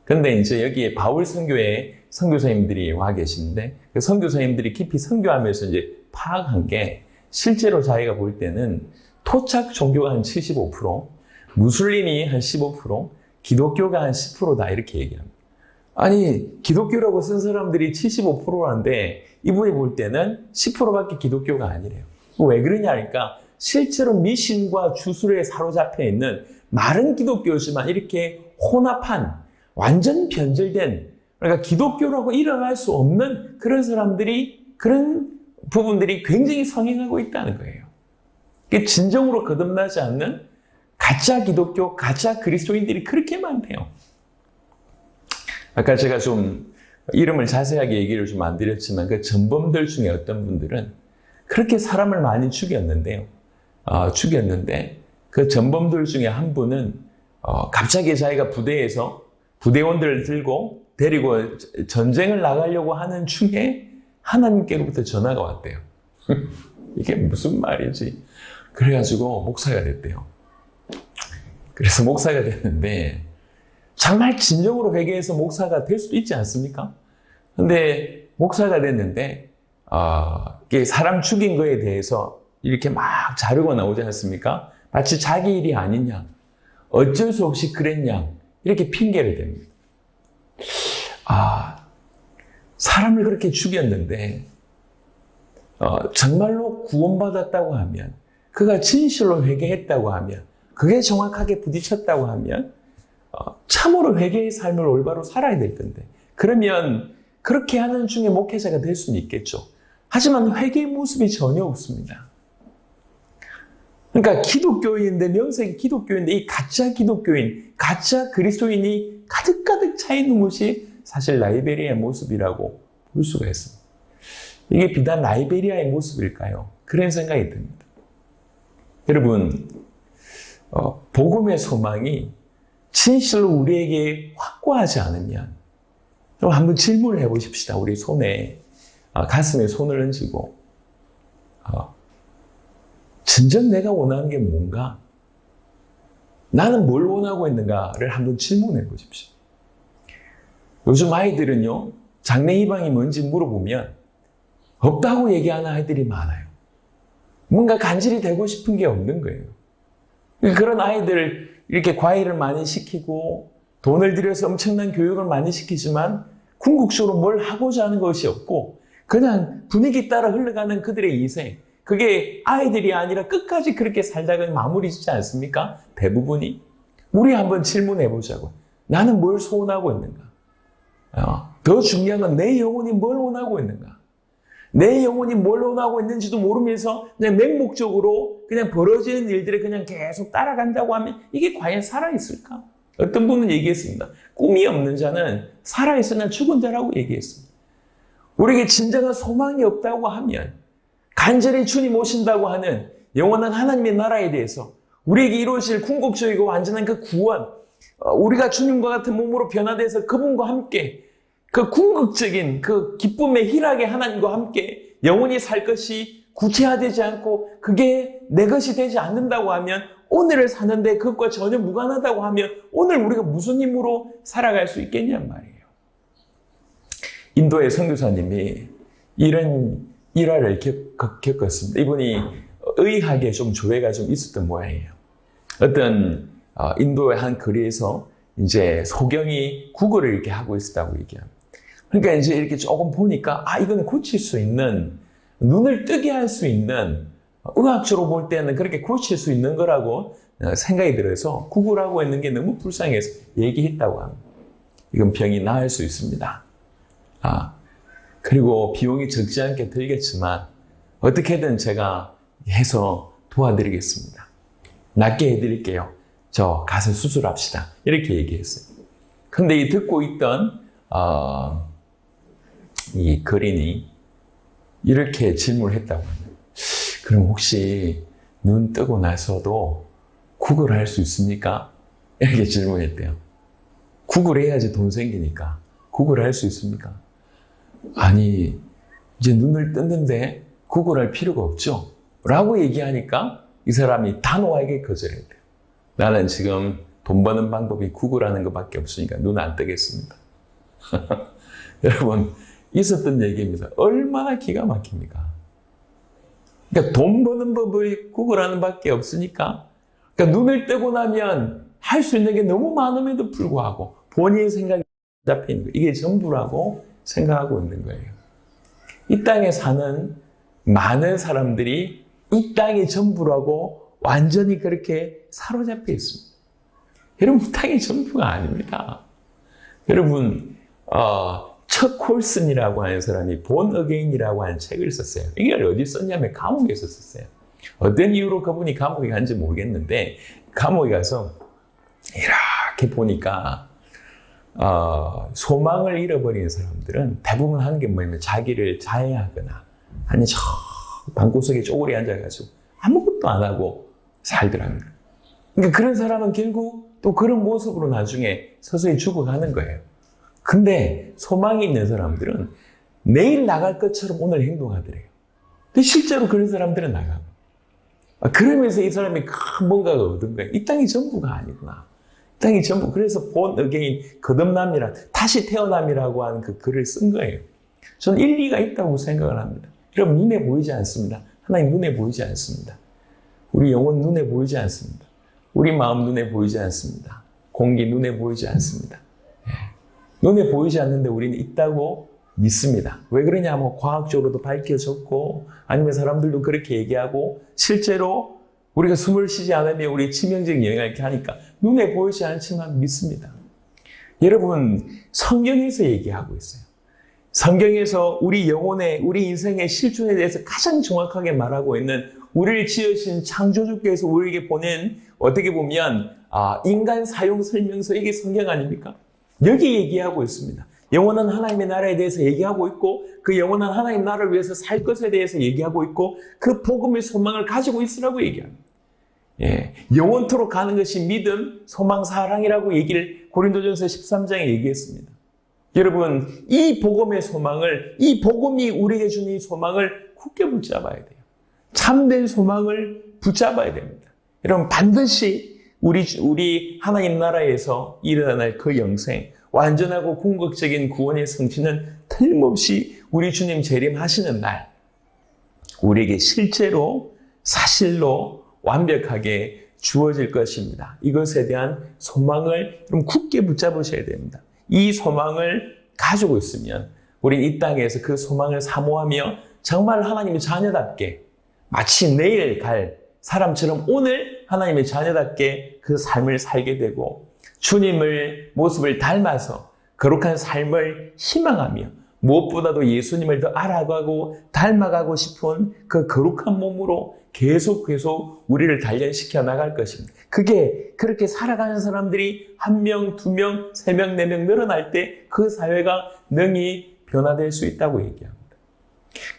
그런데 이제 여기에 바울 선교회 선교사님들이 와 계시는데, 그 선교사님들이 깊이 선교하면서 이제 파악한 게, 실제로 자기가 볼 때는 토착 종교가 한 75%, 무슬림이 한 15%, 기독교가 한 10%다 이렇게 얘기합니다. 아니, 기독교라고 쓴 사람들이 75%라는데 이분이 볼 때는 10%밖에 기독교가 아니래요. 왜 그러냐 하니까, 실제로 미신과 주술에 사로잡혀 있는 마른 기독교지만 이렇게 혼합한, 완전 변절된, 그러니까 기독교라고 일어날 수 없는 그런 사람들이, 그런 부분들이 굉장히 성행하고 있다는 거예요. 진정으로 거듭나지 않는 가짜 기독교, 가짜 그리스도인들이 그렇게 많대요. 아까 제가 좀 이름을 자세하게 얘기를 좀 안 드렸지만, 그 전범들 중에 어떤 분들은 그렇게 사람을 많이 죽였는데 그 전범들 중에 한 분은 갑자기 자기가 부대에서 부대원들을 데리고 전쟁을 나가려고 하는 중에 하나님께로부터 전화가 왔대요. 이게 무슨 말이지? 그래가지고 목사가 됐대요. 그래서 목사가 됐는데, 정말 진정으로 회개해서 목사가 될 수도 있지 않습니까? 근데 목사가 됐는데 이게 사람 죽인 거에 대해서 이렇게 막 자료가 나오지 않습니까? 마치 자기 일이 아닌 양, 어쩔 수 없이 그랬냐, 이렇게 핑계를 댑니다. 사람을 그렇게 죽였는데 정말로 구원받았다고 하면, 그가 진실로 회개했다고 하면, 그게 정확하게 부딪혔다고 하면 참으로 회개의 삶을 올바로 살아야 될 건데, 그러면 그렇게 하는 중에 목회자가 될 수는 있겠죠. 하지만 회개의 모습이 전혀 없습니다. 그러니까 기독교인인데, 명색이 기독교인인데, 이 가짜 기독교인, 가짜 그리스도인이 가득가득 차 있는 것이 사실 라이베리아의 모습이라고 볼 수가 있습니다. 이게 비단 라이베리아의 모습일까요? 그런 생각이 듭니다. 여러분, 복음의 소망이 진실로 우리에게 확고하지 않으면, 그럼 한번 질문을 해보십시다. 우리 손에, 가슴에 손을 얹고, 진정 내가 원하는 게 뭔가? 나는 뭘 원하고 있는가를 한번 질문해 보십시오. 요즘 아이들은요, 장래 희망이 뭔지 물어보면 없다고 얘기하는 아이들이 많아요. 뭔가 간절히 되고 싶은 게 없는 거예요. 그런 아이들 이렇게 과외를 많이 시키고 돈을 들여서 엄청난 교육을 많이 시키지만 궁극적으로 뭘 하고자 하는 것이 없고 그냥 분위기 따라 흘러가는 그들의 인생, 그게 아이들이 아니라 끝까지 그렇게 살다가 마무리 짓지 않습니까? 대부분이. 우리 한번 질문해 보자고. 나는 뭘 소원하고 있는가? 더 중요한 건 내 영혼이 뭘 원하고 있는가? 내 영혼이 뭘 원하고 있는지도 모르면서 그냥 맹목적으로 그냥 벌어지는 일들에 그냥 계속 따라간다고 하면 이게 과연 살아있을까? 어떤 분은 얘기했습니다. 꿈이 없는 자는 살아있으나 죽은 자라고 얘기했습니다. 우리에게 진정한 소망이 없다고 하면 간절히 주님 오신다고 하는 영원한 하나님의 나라에 대해서 우리에게 이루어질 궁극적이고 완전한 그 구원, 우리가 주님과 같은 몸으로 변화돼서 그분과 함께 그 궁극적인 그 기쁨의 희락의 하나님과 함께 영원히 살 것이 구체화되지 않고 그게 내 것이 되지 않는다고 하면 오늘을 사는데 그것과 전혀 무관하다고 하면 오늘 우리가 무슨 힘으로 살아갈 수 있겠냔 말이에요. 인도의 선교사님이 이런 일화를 겪었습니다. 이분이 의학에 좀 조회가 좀 있었던 모양이에요. 어떤 인도의 한 거리에서 이제 소경이 구걸을 이렇게 하고 있었다고 얘기합니다. 그러니까 이제 이렇게 조금 보니까 이건 고칠 수 있는, 눈을 뜨게 할 수 있는, 의학적으로 볼 때는 그렇게 고칠 수 있는 거라고 생각이 들어서 구걸하고 있는 게 너무 불쌍해서 얘기했다고 합니다. 이건 병이 나을 수 있습니다. 그리고 비용이 적지 않게 들겠지만 어떻게든 제가 해서 도와드리겠습니다. 낫게 해드릴게요. 저 가서 수술합시다. 이렇게 얘기했어요. 근데 이 듣고 있던 이 거린이 이렇게 질문을 했다고 합니다. 그럼 혹시 눈 뜨고 나서도 구걸할 수 있습니까? 이렇게 질문했대요. 구걸해야지 돈 생기니까. 구걸할 수 있습니까? 아니, 이제 눈을 떴는데 구걸할 필요가 없죠? 라고 얘기하니까 이 사람이 단호하게 거절했대요. 나는 지금 돈 버는 방법이 구걸하는 것밖에 없으니까 눈 안 뜨겠습니다. 여러분, 있었던 얘기입니다. 얼마나 기가 막힙니까? 그러니까 돈 버는 법을 구걸하는 밖에 없으니까, 그러니까 눈을 뜨고 나면 할 수 있는 게 너무 많음에도 불구하고 본인의 생각이 잡히는 거예요. 이게 전부라고 생각하고 있는 거예요. 이 땅에 사는 많은 사람들이 이 땅이 전부라고 완전히 그렇게 사로잡혀 있습니다. 여러분, 이 땅이 전부가 아닙니다. 여러분, 척 콜슨이라고 하는 사람이 본 어게인이라고 하는 책을 썼어요. 이걸 어디 썼냐면 감옥에서 썼어요. 어떤 이유로 그분이 감옥에 간지 모르겠는데 감옥에 가서 이렇게 보니까 소망을 잃어버린 사람들은 대부분 하는 게 뭐냐면 자기를 자해하거나 아니 저 방구석에 쪼그리 앉아가지고 아무것도 안 하고 살더랍니다. 그러니까 그런 사람은 결국 또 그런 모습으로 나중에 서서히 죽어가는 거예요. 근데 소망이 있는 사람들은 내일 나갈 것처럼 오늘 행동하더래요. 근데 실제로 그런 사람들은 나가고. 그러면서 이 사람이 큰 뭔가가 얻은 거예요. 이 땅이 전부가 아니구나. 이 땅이 전부. 그래서 본 어게인, 거듭남이라, 다시 태어남이라고 하는 그 글을 쓴 거예요. 저는 일리가 있다고 생각을 합니다. 여러분, 눈에 보이지 않습니다. 하나님 눈에 보이지 않습니다. 우리 영혼 눈에 보이지 않습니다. 우리 마음 눈에 보이지 않습니다. 공기 눈에 보이지 않습니다. 눈에 보이지 않는데 우리는 있다고 믿습니다. 왜 그러냐면 과학적으로도 밝혀졌고 아니면 사람들도 그렇게 얘기하고 실제로 우리가 숨을 쉬지 않으면 우리 치명적인 영향을 이렇게 하니까 눈에 보이지 않지만 믿습니다. 여러분, 성경에서 얘기하고 있어요. 성경에서 우리 영혼의, 우리 인생의 실존에 대해서 가장 정확하게 말하고 있는 우리를 지으신 창조주께서 우리에게 보낸 어떻게 보면 인간 사용 설명서, 이게 성경 아닙니까? 여기 얘기하고 있습니다. 영원한 하나님의 나라에 대해서 얘기하고 있고 그 영원한 하나님 나라를 위해서 살 것에 대해서 얘기하고 있고 그 복음의 소망을 가지고 있으라고 얘기합니다. 영원토록 가는 것이 믿음, 소망, 사랑이라고 얘기를 고린도전서 13장에 얘기했습니다. 여러분, 이 복음의 소망을, 이 복음이 우리에게 주는 이 소망을 굳게 붙잡아야 돼요. 참된 소망을 붙잡아야 됩니다. 여러분, 반드시 우리 하나님 나라에서 일어날 그 영생, 완전하고 궁극적인 구원의 성취는 틀림없이 우리 주님 재림하시는 날 우리에게 실제로 사실로 완벽하게 주어질 것입니다. 이것에 대한 소망을 좀 굳게 붙잡으셔야 됩니다. 이 소망을 가지고 있으면 우린 이 땅에서 그 소망을 사모하며 정말 하나님의 자녀답게 마치 내일 갈 사람처럼 오늘 하나님의 자녀답게 그 삶을 살게 되고 주님을 모습을 닮아서 거룩한 삶을 희망하며 무엇보다도 예수님을 더 알아가고 닮아가고 싶은 그 거룩한 몸으로 계속 우리를 단련시켜 나갈 것입니다. 그게 그렇게 살아가는 사람들이 1명, 2명, 3명, 4명 늘어날 때 그 사회가 능히 변화될 수 있다고 얘기합니다.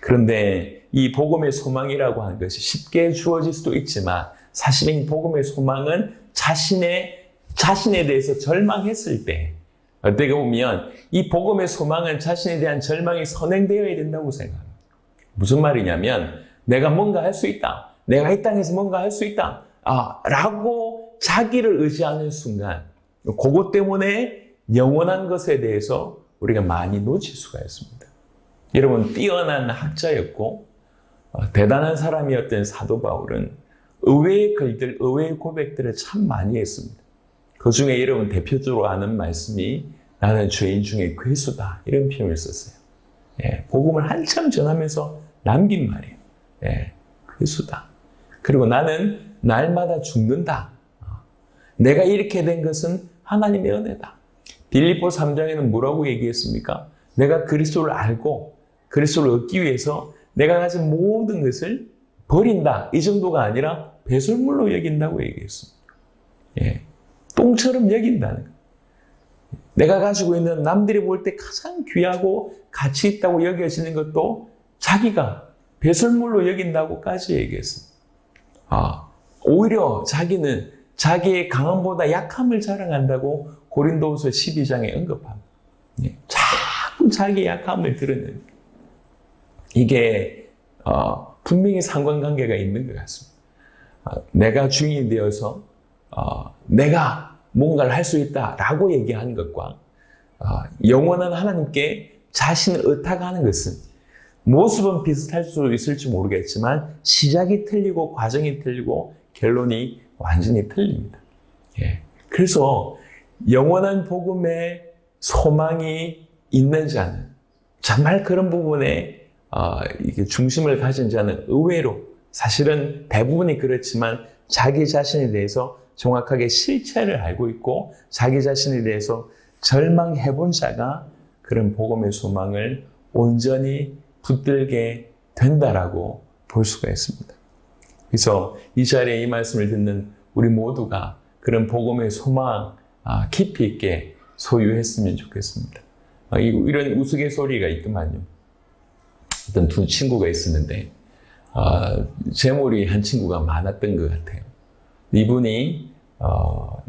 그런데 이 복음의 소망이라고 하는 것이 쉽게 주어질 수도 있지만 사실은 이 복음의 소망은 자신에 대해서 절망했을 때 어떻게 보면 이 복음의 소망은 자신에 대한 절망이 선행되어야 된다고 생각합니다. 무슨 말이냐면 내가 뭔가 할 수 있다. 내가 이 땅에서 뭔가 할 수 있다. 라고 자기를 의지하는 순간 그것 때문에 영원한 것에 대해서 우리가 많이 놓칠 수가 있습니다. 여러분 뛰어난 학자였고 대단한 사람이었던 사도 바울은 의외의 글들, 의외의 고백들을 참 많이 했습니다. 그 중에 여러분 대표적으로 아는 말씀이 나는 죄인 중에 괴수다 이런 표현을 썼어요. 복음을 한참 전하면서 남긴 말이에요. 괴수다. 그리고 나는 날마다 죽는다. 내가 이렇게 된 것은 하나님의 은혜다. 빌립보 3장에는 뭐라고 얘기했습니까? 내가 그리스도를 알고 그리스도를 얻기 위해서 내가 가진 모든 것을 버린다. 이 정도가 아니라 배설물로 여긴다고 얘기했습니다. 똥처럼 여긴다는 거예요. 내가 가지고 있는 남들이 볼 때 가장 귀하고 가치 있다고 여겨지는 것도 자기가 배설물로 여긴다고까지 얘기했습니다. 오히려 자기는 자기의 강함보다 약함을 자랑한다고 고린도후서 12장에 언급합니다. 자꾸 자기의 약함을 드러내는 이게 분명히 상관관계가 있는 것 같습니다. 내가 주인이 되어서 내가 뭔가를 할 수 있다라고 얘기하는 것과 영원한 하나님께 자신을 의탁하는 것은 모습은 비슷할 수 있을지 모르겠지만 시작이 틀리고 과정이 틀리고 결론이 완전히 틀립니다. 그래서 영원한 복음에 소망이 있는 자는 정말 그런 부분에 이게 중심을 가진 자는 의외로 사실은 대부분이 그렇지만 자기 자신에 대해서 정확하게 실체를 알고 있고 자기 자신에 대해서 절망해본 자가 그런 복음의 소망을 온전히 붙들게 된다라고 볼 수가 있습니다. 그래서 이 자리에 이 말씀을 듣는 우리 모두가 그런 복음의 소망 깊이 있게 소유했으면 좋겠습니다. 이런 우스갯소리가 있더만요. 어떤 두 친구가 있었는데 재물이 한 친구가 많았던 것 같아요. 이분이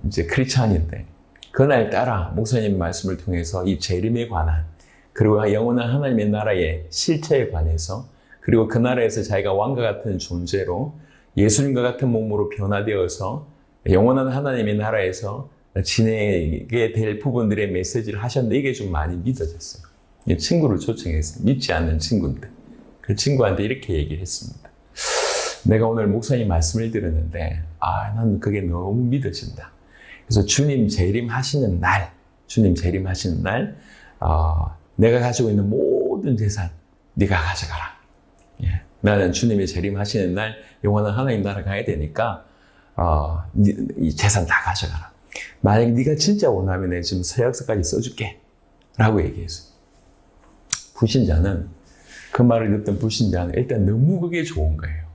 이제 크리스찬인데 그날따라 목사님 말씀을 통해서 이 재림에 관한 그리고 영원한 하나님의 나라의 실체에 관해서 그리고 그 나라에서 자기가 왕과 같은 존재로 예수님과 같은 몸으로 변화되어서 영원한 하나님의 나라에서 지내게 될 부분들의 메시지를 하셨는데 이게 좀 많이 믿어졌어요. 친구를 초청했어요. 믿지 않는 친구인데 그 친구한테 이렇게 얘기를 했습니다. 내가 오늘 목사님 말씀을 들었는데 난 그게 너무 믿어진다. 그래서 주님 재림하시는 날 내가 가지고 있는 모든 재산 네가 가져가라. 나는 주님이 재림하시는 날 영원한 하나님 나라 가야 되니까 이 재산 다 가져가라. 만약에 네가 진짜 원하면 내가 지금 서약서까지 써줄게 라고 얘기했어요. 불신자는 그 말을 듣던 불신자는 일단 너무 그게 좋은 거예요.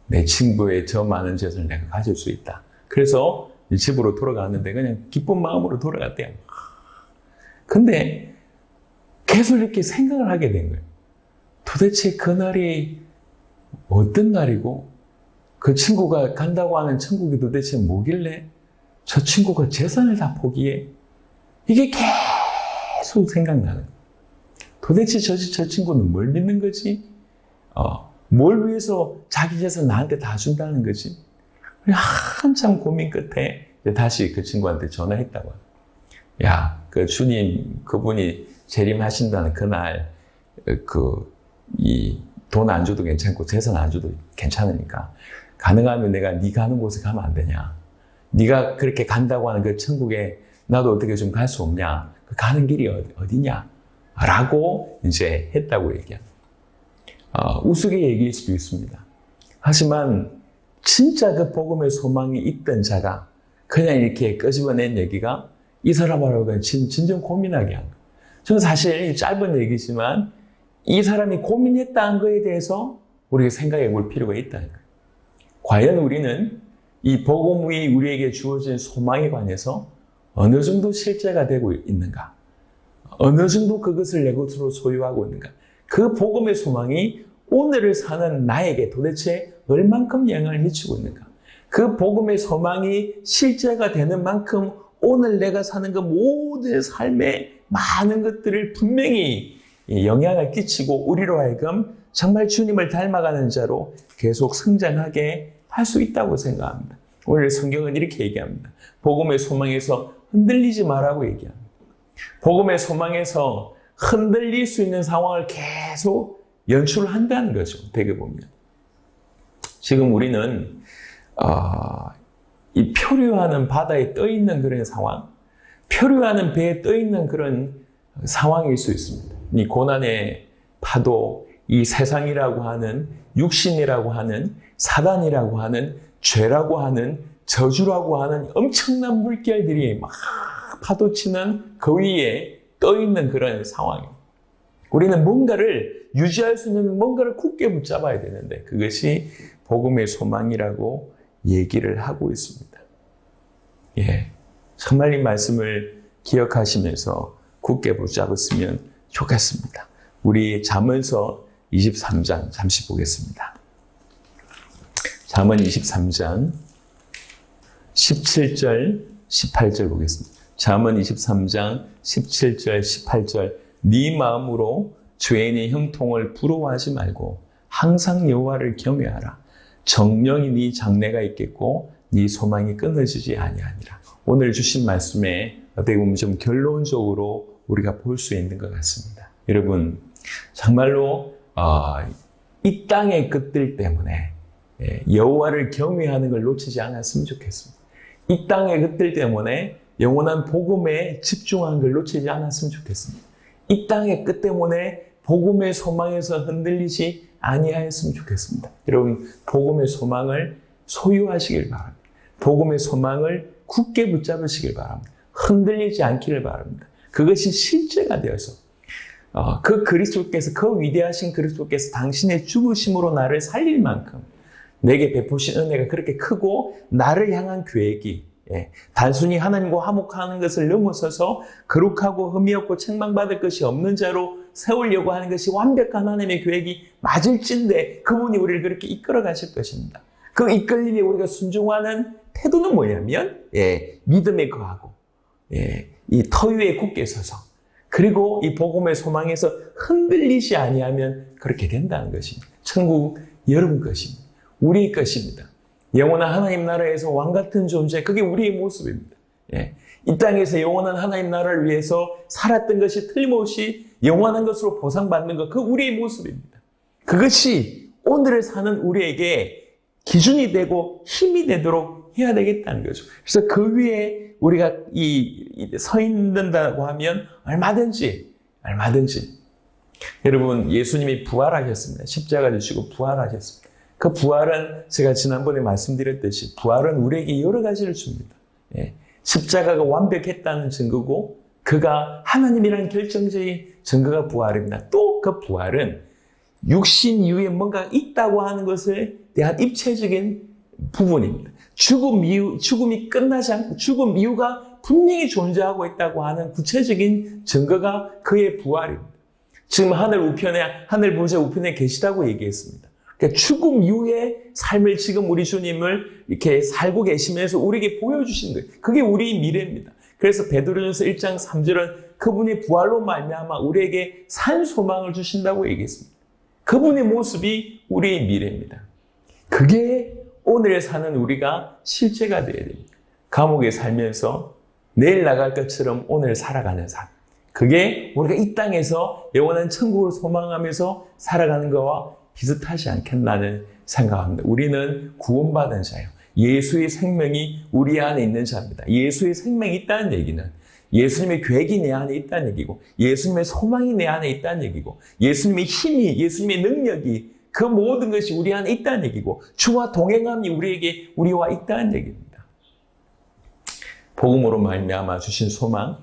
내 친구의 저 많은 재산을 내가 가질 수 있다. 그래서 집으로 돌아갔는데 그냥 기쁜 마음으로 돌아갔대요. 근데 계속 이렇게 생각을 하게 된 거예요. 도대체 그날이 어떤 날이고 그 친구가 간다고 하는 천국이 도대체 뭐길래 저 친구가 재산을 다 포기해? 이게 계속 생각나는 거예요. 도대체 저 친구는 뭘 믿는 거지? 뭘 위해서 자기 재산 나한테 다 준다는 거지? 한참 고민 끝에 다시 그 친구한테 전화했다고 해요. 야, 그 주님, 그분이 재림하신다는 그날, 돈 안 줘도 괜찮고 재산 안 줘도 괜찮으니까 가능하면 내가 네 가는 곳에 가면 안 되냐? 네가 그렇게 간다고 하는 그 천국에 나도 어떻게 좀 갈 수 없냐? 그 가는 길이 어디냐? 라고 이제 했다고 얘기합니다. 우스개 얘기일 수도 있습니다. 하지만 진짜 그 복음의 소망이 있던 자가 그냥 이렇게 끄집어낸 얘기가 이 사람하고 진정 고민하게 한 거예요. 저는 사실 짧은 얘기지만 이 사람이 고민했다는 거에 대해서 우리가 생각해 볼 필요가 있다는 거예요. 과연 우리는 이 복음이 우리에게 주어진 소망에 관해서 어느 정도 실제가 되고 있는가? 어느 정도 그것을 내 것으로 소유하고 있는가? 그 복음의 소망이 오늘을 사는 나에게 도대체 얼만큼 영향을 미치고 있는가? 그 복음의 소망이 실제가 되는 만큼 오늘 내가 사는 그 모든 삶의 많은 것들을 분명히 영향을 끼치고 우리로 하여금 정말 주님을 닮아가는 자로 계속 성장하게 할 수 있다고 생각합니다. 오늘 성경은 이렇게 얘기합니다. 복음의 소망에서 흔들리지 말라고 얘기합니다. 복음의 소망에서 흔들릴 수 있는 상황을 계속 연출한다는 거죠. 되게 보면. 지금 우리는 이 표류하는 바다에 떠 있는 그런 상황, 표류하는 배에 떠 있는 그런 상황일 수 있습니다. 이 고난의 파도, 이 세상이라고 하는 육신이라고 하는 사단이라고 하는 죄라고 하는 저주라고 하는 엄청난 물결들이 막 파도치는 그 위에 떠 있는 그런 상황입니다. 우리는 뭔가를 유지할 수 있는 뭔가를 굳게 붙잡아야 되는데 그것이 복음의 소망이라고 얘기를 하고 있습니다. 예, 정말 이 말씀을 기억하시면서 굳게 붙잡았으면 좋겠습니다. 우리 잠언서 23장 잠시 보겠습니다. 잠언 23장 17절 18절 보겠습니다. 잠언 23장 17절 18절 네 마음으로 죄인의 형통을 부러워하지 말고 항상 여호와를 경외하라. 정령이 네 장래가 있겠고 네 소망이 끊어지지 아니하니라. 오늘 주신 말씀에 어떻게 보면 좀 결론적으로 우리가 볼 수 있는 것 같습니다. 여러분 정말로 이 땅의 것들 때문에 여호와를 경외하는 걸 놓치지 않았으면 좋겠습니다. 이 땅의 것들 때문에 영원한 복음에 집중하는 걸 놓치지 않았으면 좋겠습니다. 이 땅의 끝 때문에 복음의 소망에서 흔들리지 아니하였으면 좋겠습니다. 여러분 복음의 소망을 소유하시길 바랍니다. 복음의 소망을 굳게 붙잡으시길 바랍니다. 흔들리지 않기를 바랍니다. 그것이 실제가 되어서 그 그리스도께서 그 위대하신 그리스도께서 당신의 죽으심으로 나를 살릴 만큼 내게 베푸신 은혜가 그렇게 크고 나를 향한 계획이 단순히 하나님과 화목하는 것을 넘어서서 거룩하고 흠이 없고 책망받을 것이 없는 자로 세우려고 하는 것이 완벽한 하나님의 계획이 맞을진데 그분이 우리를 그렇게 이끌어 가실 것입니다. 그 이끌림에 우리가 순종하는 태도는 뭐냐면 믿음에 거하고 이 터 위에 굳게 서서 그리고 이 복음의 소망에서 흔들리지 아니하면 그렇게 된다는 것입니다. 천국 여러분 것입니다. 우리의 것입니다. 영원한 하나님 나라에서 왕같은 존재, 그게 우리의 모습입니다. 이 땅에서 영원한 하나님 나라를 위해서 살았던 것이 틀림없이 영원한 것으로 보상받는 것, 그 우리의 모습입니다. 그것이 오늘을 사는 우리에게 기준이 되고 힘이 되도록 해야 되겠다는 거죠. 그래서 그 위에 우리가 서 있는다고 하면 얼마든지. 여러분, 예수님이 부활하셨습니다. 십자가 지시고 부활하셨습니다. 그 부활은 제가 지난번에 말씀드렸듯이 부활은 우리에게 여러 가지를 줍니다. 십자가가 완벽했다는 증거고 그가 하나님이라는 결정적인 증거가 부활입니다. 또 그 부활은 육신 이후에 뭔가 있다고 하는 것에 대한 입체적인 부분입니다. 죽음이 끝나지 않고 죽음 이후가 분명히 존재하고 있다고 하는 구체적인 증거가 그의 부활입니다. 지금 하늘 우편에, 하늘 보좌 우편에 계시다고 얘기했습니다. 그러니까 죽음 이후의 삶을 지금 우리 주님을 이렇게 살고 계시면서 우리에게 보여주신 거예요. 그게 우리의 미래입니다. 그래서 베드로전서 1장 3절은 그분의 부활로 말미암아 우리에게 산 소망을 주신다고 얘기했습니다. 그분의 모습이 우리의 미래입니다. 그게 오늘 사는 우리가 실제가 되어야 됩니다. 감옥에 살면서 내일 나갈 것처럼 오늘 살아가는 삶. 그게 우리가 이 땅에서 영원한 천국을 소망하면서 살아가는 것과 비슷하지 않겠나는 생각합니다. 우리는 구원받은 자예요. 예수의 생명이 우리 안에 있는 자입니다. 예수의 생명이 있다는 얘기는 예수님의 계획이 내 안에 있다는 얘기고 예수님의 소망이 내 안에 있다는 얘기고 예수님의 힘이, 예수님의 능력이 그 모든 것이 우리 안에 있다는 얘기고 주와 동행함이 우리와 있다는 얘기입니다. 복음으로 말미암아 주신 소망,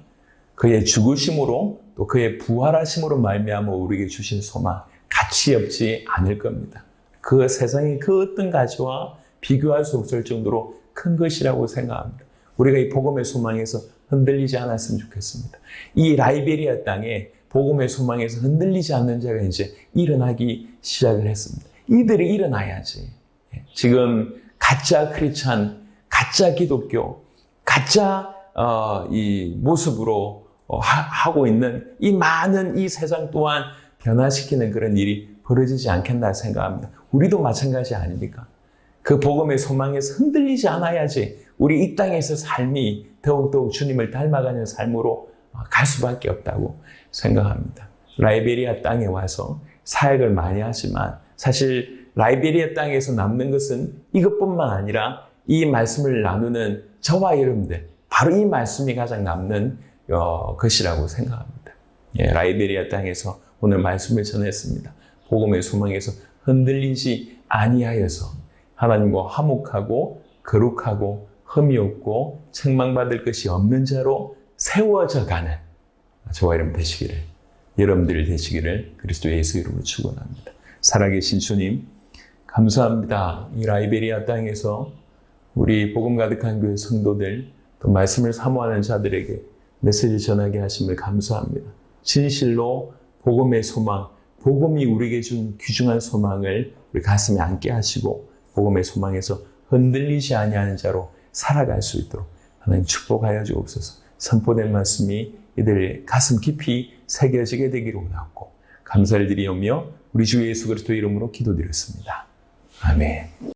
그의 죽으심으로 또 그의 부활하심으로 말미암아 우리에게 주신 소망 가치 없지 않을 겁니다. 그 세상의 그 어떤 가치와 비교할 수 없을 정도로 큰 것이라고 생각합니다. 우리가 이 복음의 소망에서 흔들리지 않았으면 좋겠습니다. 이 라이베리아 땅에 복음의 소망에서 흔들리지 않는 자가 이제 일어나기 시작을 했습니다. 이들이 일어나야지. 지금 가짜 크리스찬, 가짜 기독교, 가짜 이 모습으로 하고 있는 이 많은 이 세상 또한 변화시키는 그런 일이 벌어지지 않겠나 생각합니다. 우리도 마찬가지 아닙니까? 그 복음의 소망에서 흔들리지 않아야지 우리 이 땅에서 삶이 더욱더욱 주님을 닮아가는 삶으로 갈 수밖에 없다고 생각합니다. 라이베리아 땅에 와서 사역을 많이 하지만 사실 라이베리아 땅에서 남는 것은 이것뿐만 아니라 이 말씀을 나누는 저와 여러분들, 바로 이 말씀이 가장 남는 것이라고 생각합니다. 라이베리아 땅에서 오늘 말씀을 전했습니다. 복음의 소망에서 흔들리지 아니하여서 하나님과 화목하고 거룩하고 흠이 없고 책망받을 것이 없는 자로 세워져 가는 저와 여러분들 되시기를 그리스도 예수 이름으로 축원합니다. 살아계신 주님, 감사합니다. 이 라이베리아 땅에서 우리 복음 가득한 교회 성도들, 또 말씀을 사모하는 자들에게 메시지 전하게 하심을 감사합니다. 진실로 복음의 소망, 복음이 우리에게 준 귀중한 소망을 우리 가슴에 안게 하시고 복음의 소망에서 흔들리지 아니하는 자로 살아갈 수 있도록 하나님 축복하여 주옵소서. 선포된 말씀이 이들 가슴 깊이 새겨지게 되기를 원하고 감사를 드리오며 우리 주 예수 그리스도 이름으로 기도드렸습니다. 아멘.